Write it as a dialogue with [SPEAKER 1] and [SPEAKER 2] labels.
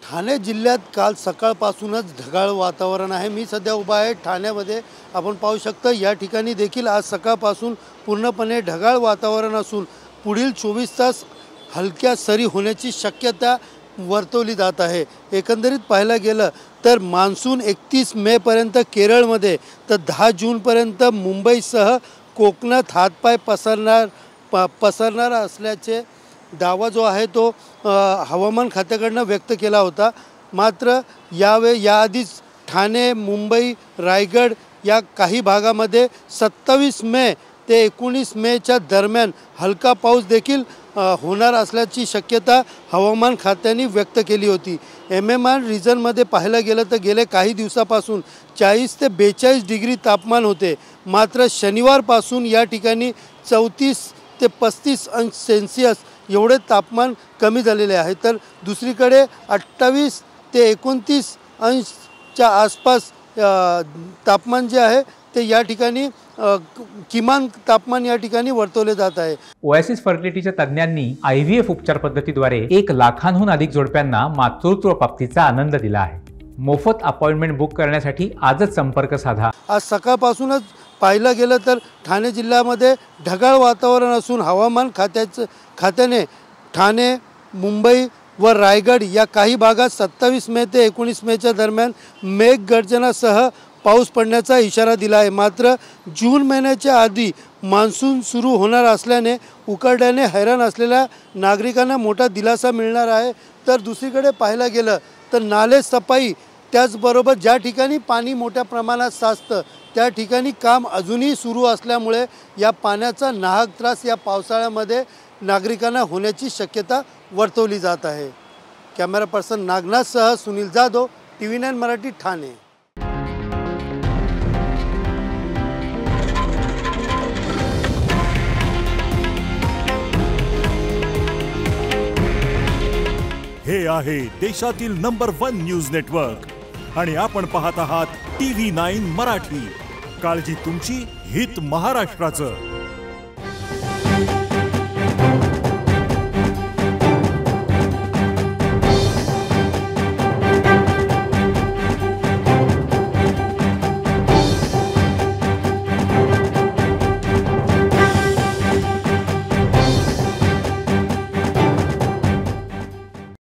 [SPEAKER 1] ठाणे जिल्ह्यात काल सकाळपासूनच ढगाळ वातावरण आहे। मी सध्या उभा आहे ठाण्यामध्ये। आपण पाहू शकता या ठिकाणी देखील आज सकाळपासून पूर्णपणे ढगाळ वातावरण असून पुढील 24 तास हलक्या सरी होण्याची शक्यता वर्तवली जात आहे। एकंदरीत पाहायला गेलं तर मान्सून 31 मे पर्यंत केरळमध्ये तर 10 जून पर्यंत मुंबईसह कोकणात हातपाय पसरणार असल्याचे दावा जो आहे तो हवामान खात्याकडून व्यक्त केला होता। मात्र याआधीच ठाणे, मुंबई, रायगड या काही भागामध्ये 27 मे ते 19 मेच्या दरम्यान हलका पाऊस देखील होणार असल्याची शक्यता हवामान खात्याने व्यक्त केली होती। MMR रिजनमध्ये पाहायला गेलं तर गेले काही दिवसापासून 40 ते 42 डिग्री तापमान होते। मात्र शनिवारपासून या ठिकाणी 34 ते 35 अंश सेल्सिअस एवढे तापमान कमी झालेले आहे। तर दुसरीकडे 28 ते 29 अंशच्या आसपास तापमान जे आहे ते या ठिकाणी किमान तापमान या ठिकाणी वर्तवले जात आहे।
[SPEAKER 2] ओएसिस फर्टिलिटीच्या तज्ञांनी IVF उपचार पद्धतीद्वारे 1 लाखांहून अधिक जोडप्यांना मातृत्व प्राप्तीचा आनंद दिला आहे। मोफत अपॉइंटमेंट बुक करण्यासाठी आजच संपर्क साधा।
[SPEAKER 1] आज सकाळपासूनच पाहिलं गेलं तर ठाणे जिल्ह्यामध्ये ढगाळ वातावरण असून हवामान खात्याने ठाणे, मुंबई व रायगड या काही भागात 27 मे ते 19 मेच्या दरम्यान मेघगर्जनासह पाऊस पडण्याचा इशारा दिला आहे। मात्र जून महिन्याच्या आधी मान्सून सुरू होणार असल्याने उकाड्याने हैराण असलेल्या नागरिकांना मोठा दिलासा मिळणार आहे। तर दुसरीकडे पाहायला गेलं तर नाले सफाई त्याचबरोबर ज्या ठिकाणी पाणी मोठ्या प्रमाणात साचतं त्या ठिकाणी काम अजूनही सुरू असल्यामुळे या पाण्याचा नाहक त्रास या पावसाळ्यामध्ये नागरिकांना होण्याची शक्यता वर्तवली जात आहे। कॅमेरा पर्सन नागनाथसह सुनील जाधव, TV9 मराठी, ठाणे।
[SPEAKER 3] हे आहे देशातील नंबर 1 न्यूज नेटवर्क आणि आपण पाहत आहात TV9 मराठी। काळजी तुमची, हित महाराष्ट्राचं।